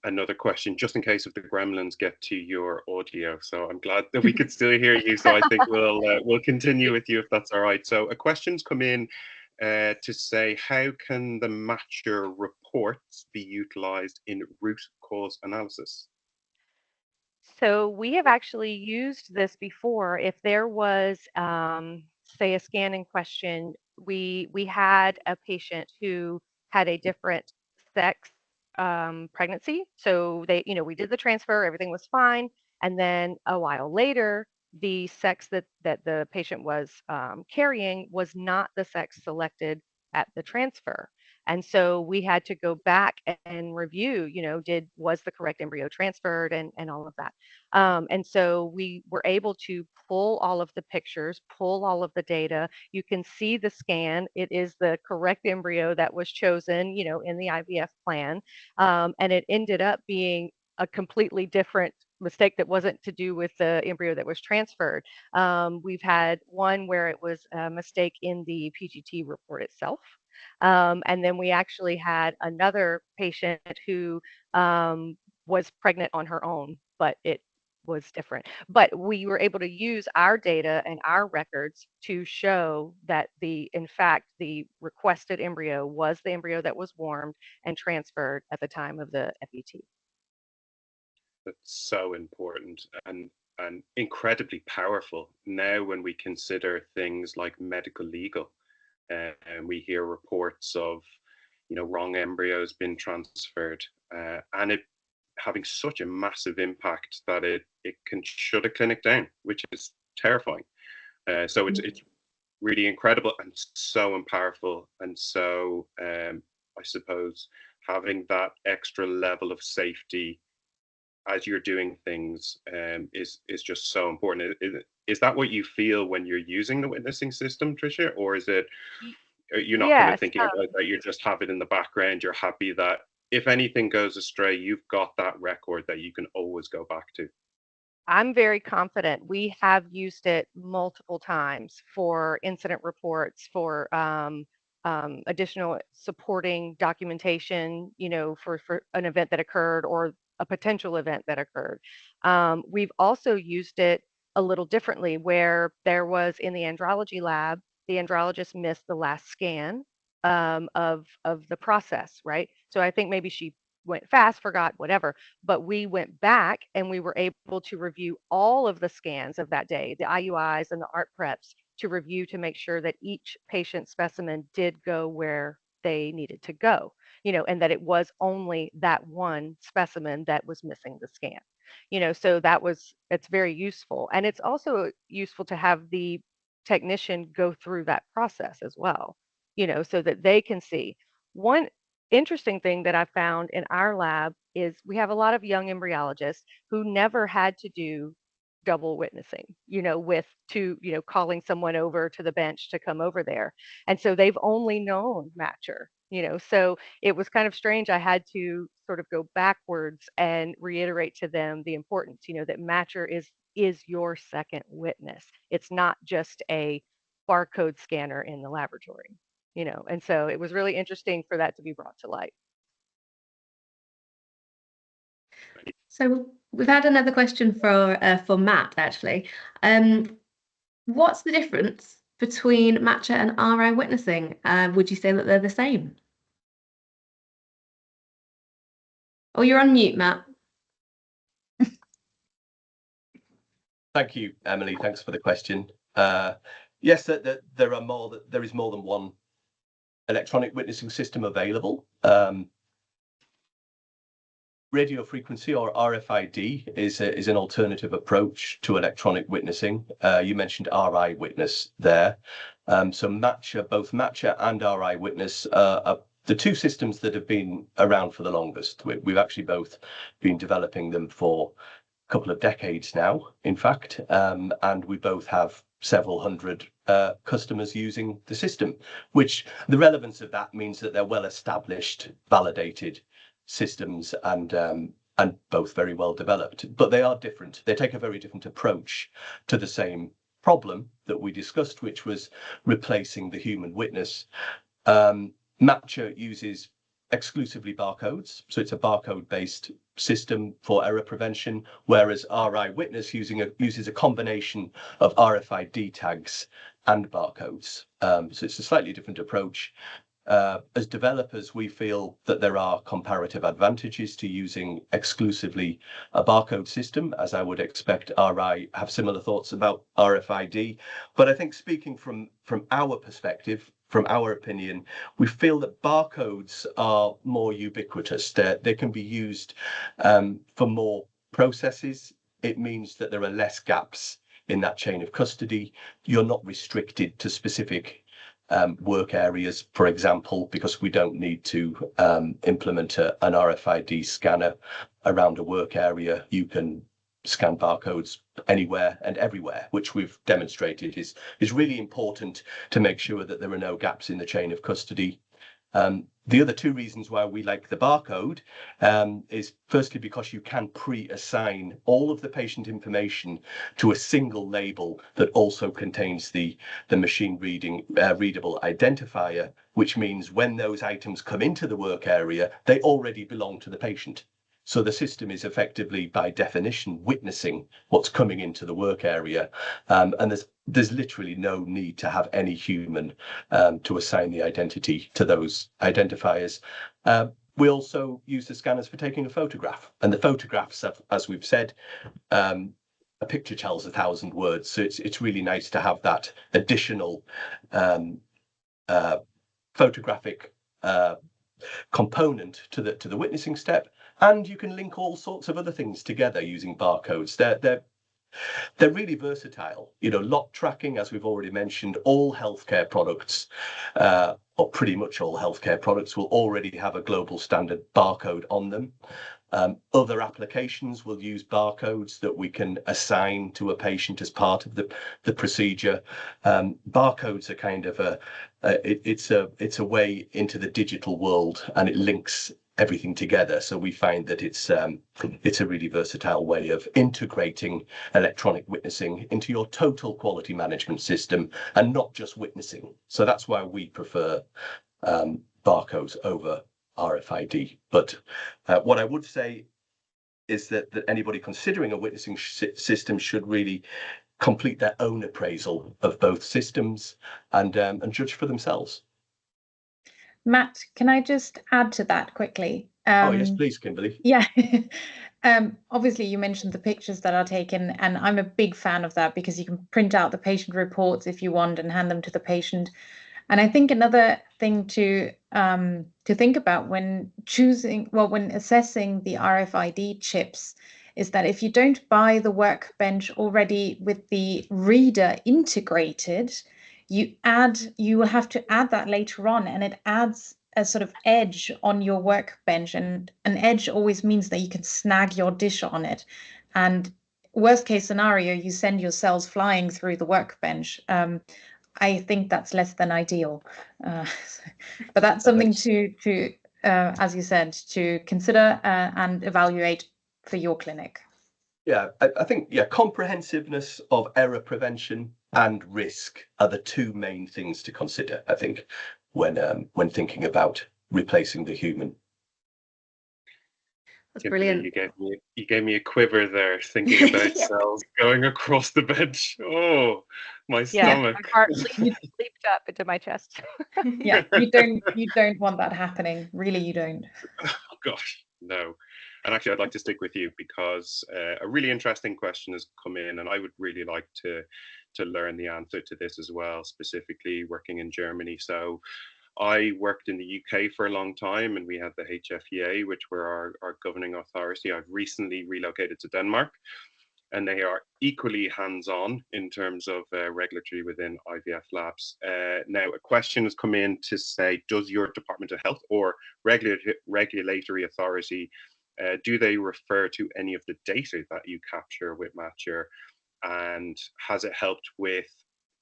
another question, just in case if the gremlins get to your audio. So I'm glad that we could still hear you. So I think we'll continue with you if that's all right. So a question's come in to say, how can the matcher reports be utilized in root cause analysis? So we have actually used this before. If there was, say, a scan in question, we had a patient who had a different sex pregnancy. So they, we did the transfer, everything was fine, and then a while later, the sex that the patient was carrying was not the sex selected at the transfer. And so we had to go back and review, was the correct embryo transferred and all of that. And so we were able to pull all of the pictures, pull all of the data. You can see the scan. It is the correct embryo that was chosen, in the IVF plan. And it ended up being a completely different mistake that wasn't to do with the embryo that was transferred. We've had one where it was a mistake in the PGT report itself. And then we actually had another patient who was pregnant on her own, but it was different. But we were able to use our data and our records to show that in fact, the requested embryo was the embryo that was warmed and transferred at the time of the FET. That's so important and incredibly powerful now when we consider things like medical legal. And we hear reports of, wrong embryos being transferred, and it having such a massive impact that it can shut a clinic down, which is terrifying. So it's really incredible and so powerful. And so I suppose having that extra level of safety as you're doing things is just so important. Is that what you feel when you're using the witnessing system, Tricia, or is it you're not kind of Yes. thinking about that? You just have it in the background. You're happy that if anything goes astray, you've got that record that you can always go back to. I'm very confident. We have used it multiple times for incident reports, for additional supporting documentation, for an event that occurred or a potential event that occurred. We've also used it a little differently where there was in the andrology lab, the andrologist missed the last scan of the process, right? So I think maybe she went fast, forgot, whatever. But we went back and we were able to review all of the scans of that day, the IUIs and the ART preps, to review to make sure that each patient specimen did go where they needed to go, and that it was only that one specimen that was missing the scan. So it's very useful. And it's also useful to have the technician go through that process as well, so that they can see. One interesting thing that I found in our lab is we have a lot of young embryologists who never had to do double witnessing, calling someone over to the bench to come over there. And so they've only known matcher, so it was kind of strange. I had to sort of go backwards and reiterate to them the importance, that matcher is your second witness. It's not just a barcode scanner in the laboratory. And so it was really interesting for that to be brought to light. So we've had another question for Matt, actually. What's the difference between matcher and RI witnessing? Would you say that they're the same? Oh, you're on mute, Matt. Thank you, Emily. Thanks for the question. Yes, there is more than one electronic witnessing system available. Radio frequency, or RFID, is an alternative approach to electronic witnessing. You mentioned RI witness there. So both matcher and RI witness are the two systems that have been around for the longest. We've actually both been developing them for a couple of decades now, in fact, and we both have several hundred customers using the system, which the relevance of that means that they're well established, validated systems and both very well developed, but they are different. They take a very different approach to the same problem that we discussed, which was replacing the human witness. Matcher uses exclusively barcodes, so it's a barcode-based system for error prevention, whereas RI Witness uses a combination of RFID tags and barcodes. So it's a slightly different approach. As developers, we feel that there are comparative advantages to using exclusively a barcode system, as I would expect RI have similar thoughts about RFID. But I think speaking from our perspective, from our opinion, we feel that barcodes are more ubiquitous. They can be used for more processes. It means that there are less gaps in that chain of custody. You're not restricted to specific work areas, for example, because we don't need to implement an RFID scanner around a work area. You can scan barcodes anywhere and everywhere, which we've demonstrated is really important to make sure that there are no gaps in the chain of custody. The other two reasons why we like the barcode is firstly because you can pre-assign all of the patient information to a single label that also contains the machine readable identifier, which means when those items come into the work area, they already belong to the patient. So the system is effectively, by definition, witnessing what's coming into the work area, and there's literally no need to have any human to assign the identity to those identifiers. We also use the scanners for taking a photograph, and the photographs, as we've said, a picture tells 1,000 words. So it's really nice to have that additional photographic component to the witnessing step. And you can link all sorts of other things together using barcodes. They're really versatile. You know, lot tracking, as we've already mentioned, all healthcare products, or pretty much all healthcare products, will already have a global standard barcode on them. Other applications will use barcodes that we can assign to a patient as part of the procedure. Barcodes are kind of it's a way into the digital world, and it links everything together. So we find that it's a really versatile way of integrating electronic witnessing into your total quality management system, and not just witnessing. So that's why we prefer barcodes over RFID. But what I would say is that anybody considering a witnessing system should really complete their own appraisal of both systems and judge for themselves. Matt, can I just add to that quickly? Oh, yes, please, Kimberly. Yeah. Obviously, you mentioned the pictures that are taken, and I'm a big fan of that because you can print out the patient reports if you want and hand them to the patient. And I think another thing to think about when when assessing the RFID chips is that if you don't buy the workbench already with the reader integrated, you will have to add that later on, and it adds a sort of edge on your workbench, and an edge always means that you can snag your dish on it, and worst case scenario, you send your cells flying through the workbench. I think that's less than ideal, but that's something to as you said, to consider and evaluate for your clinic. Yeah, I think comprehensiveness of error prevention and risk are the two main things to consider, I think, when thinking about replacing the human. That's brilliant. You gave me a quiver there, thinking about cells going across the bench. Oh, my stomach. My heart leaped up into my chest. Yeah, you don't want that happening. Really, you don't. Oh gosh, no. And actually, I'd like to stick with you because a really interesting question has come in, and I would really like to learn the answer to this as well, specifically working in Germany. So I worked in the UK for a long time, and we had the HFEA, which were our governing authority. I've recently relocated to Denmark, and they are equally hands-on in terms of regulatory within IVF Labs. Now, a question has come in to say, does your Department of Health or regulatory authority, do they refer to any of the data that you capture with Matcher? And has it helped with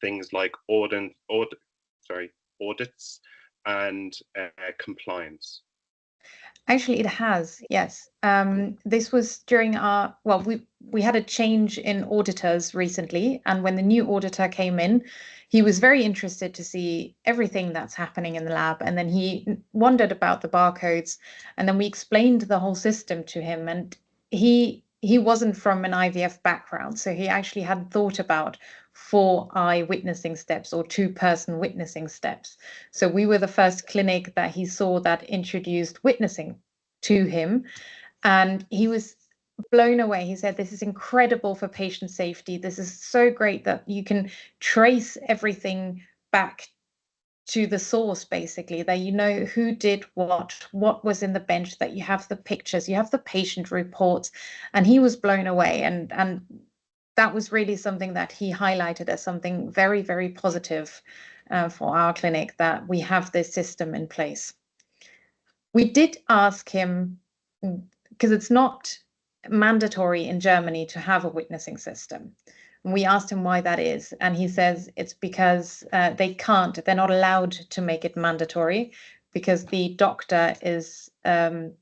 things like audits and compliance? Actually, it has, yes. This was during our, well, we had a change in auditors recently, and when the new auditor came in, he was very interested to see everything that's happening in the lab, and then he wondered about the barcodes, and then we explained the whole system to him, and he wasn't from an IVF background, so he actually hadn't thought about 4-eye witnessing steps or 2-person witnessing steps. So we were the first clinic that he saw that introduced witnessing to him, and he was blown away. He said, "This is incredible for patient safety. This is so great that you can trace everything back to the source, basically, that you know who did what was in the bench, that you have the pictures, you have the patient reports." And he was blown away, and that was really something that he highlighted as something very, very positive for our clinic, that we have this system in place. We did ask him, because it's not mandatory in Germany to have a witnessing system. And we asked him why that is, and he says it's because they're not allowed to make it mandatory, because the doctor is in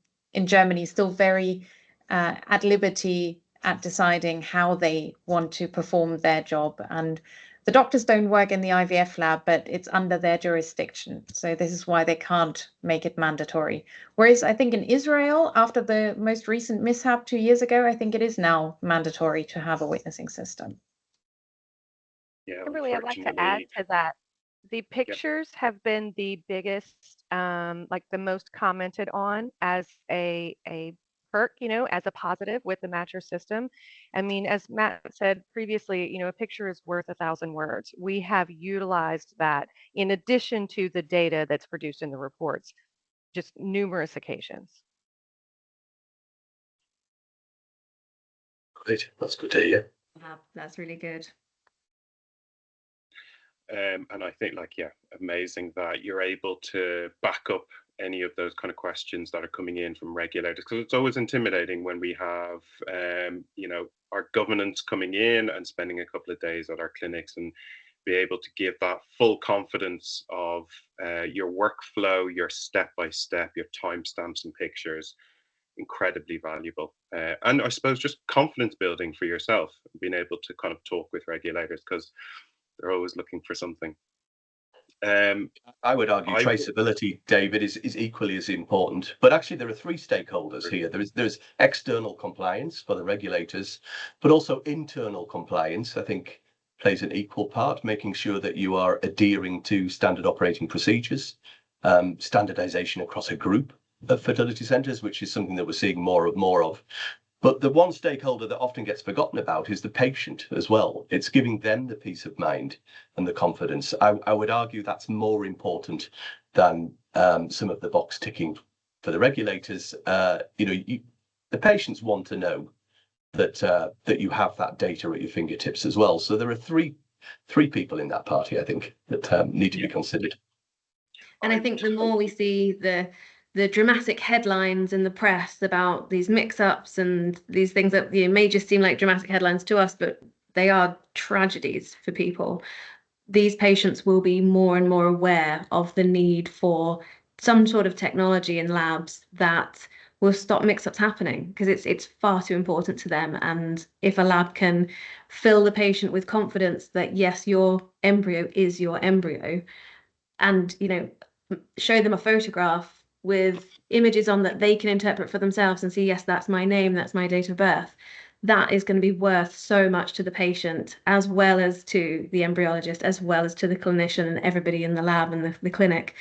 Germany still very at liberty at deciding how they want to perform their job. And the doctors don't work in the IVF lab, but it's under their jurisdiction. So this is why they can't make it mandatory. Whereas I think in Israel, after the most recent mishap 2 years ago, I think it is now mandatory to have a witnessing system. Yeah, Kimberly, I'd like to add to that. The pictures have been the biggest, like the most commented on as a perk, as a positive with the matcher system. I mean, as Matt said previously, a picture is worth 1,000 words. We have utilized that in addition to the data that's produced in the reports, just numerous occasions. Great, that's good to hear. That's really good. And I think, amazing that you're able to back up any of those kind of questions that are coming in from regulators, because it's always intimidating when we have, our governance coming in and spending a couple of days at our clinics, and be able to give that full confidence of your workflow, your step-by-step, your timestamps and pictures. Incredibly valuable, and I suppose just confidence building for yourself, being able to kind of talk with regulators, because they're always looking for something. I would argue traceability, David, is equally as important. But actually, there are 3 stakeholders here. There's external compliance for the regulators, but also internal compliance, I think, plays an equal part, making sure that you are adhering to standard operating procedures, standardization across a group of fertility centres, which is something that we're seeing more of. But the one stakeholder that often gets forgotten about is the patient as well. It's giving them the peace of mind and the confidence. I would argue that's more important than some of the box ticking for the regulators. The patients want to know that you have that data at your fingertips as well. So there are three people in that party, I think, that need to be considered. And I think the more we see the dramatic headlines in the press about these mix-ups and these things that may just seem like dramatic headlines to us, but they are tragedies for people, these patients will be more and more aware of the need for some sort of technology in labs that will stop mix-ups happening, because it's far too important to them. And if a lab can fill the patient with confidence that, yes, your embryo is your embryo, and show them a photograph with images on that they can interpret for themselves and see, yes, that's my name, that's my date of birth, that is going to be worth so much to the patient, as well as to the embryologist, as well as to the clinician and everybody in the lab and the clinic.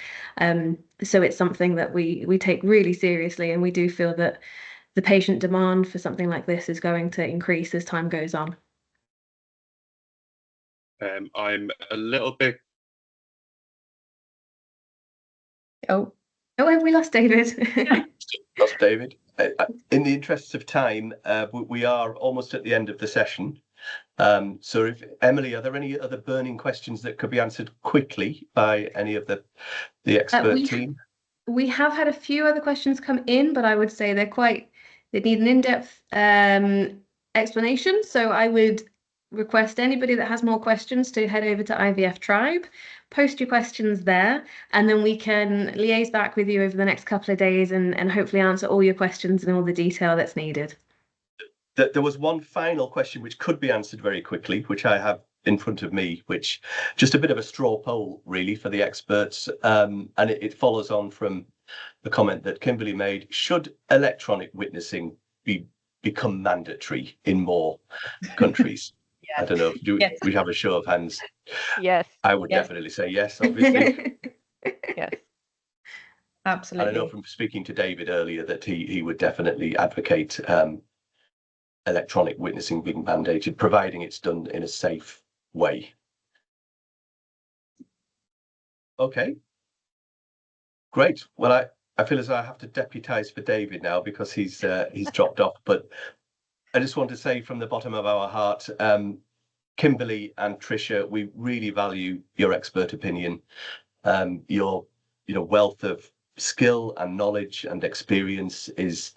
So it's something that we take really seriously, and we do feel that the patient demand for something like this is going to increase as time goes on. I'm a little bit... Oh, have we lost David? Lost David. In the interests of time, we are almost at the end of the session. So, if Emily, are there any other burning questions that could be answered quickly by any of the expert team? We have had a few other questions come in, but I would say they need an in-depth explanation. So I would request anybody that has more questions to head over to IVF Tribe, post your questions there, and then we can liaise back with you over the next couple of days and hopefully answer all your questions in all the detail that's needed. There was one final question which could be answered very quickly, which I have in front of me, which just a bit of a straw poll really for the experts, and it follows on from the comment that Kimberly made. Should electronic witnessing become mandatory in more countries? Yes. I don't know. Do Yes. we have a show of hands? Yes. I would Yes. definitely say yes, obviously. Yes. Absolutely. And I know from speaking to David earlier that he would definitely advocate electronic witnessing being mandated, providing it's done in a safe way. Okay, great. Well, I feel as though I have to deputise for David now because he's dropped off. But I just want to say from the bottom of our heart, Kimberly and Tricia, we really value your expert opinion, your wealth of skill and knowledge and experience is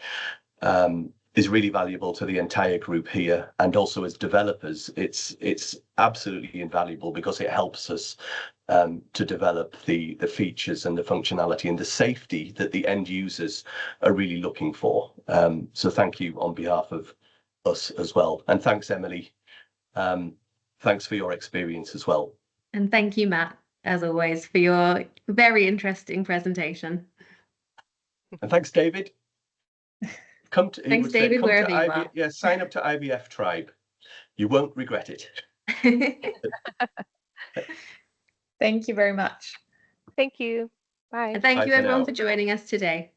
really valuable to the entire group here, and also as developers, it's absolutely invaluable because it helps us to develop the features and the functionality and the safety that the end users are really looking for. So thank you on behalf of us as well, and thanks, Emily. Thanks for your experience as well. And thank you, Matt, as always, for your very interesting presentation. And thanks, David. Thanks, David, wherever you are. Yeah, sign up to IVF Tribe. You won't regret it. Thank you very much. Thank you. Bye. And thank Bye you, for everyone, now. for joining us today.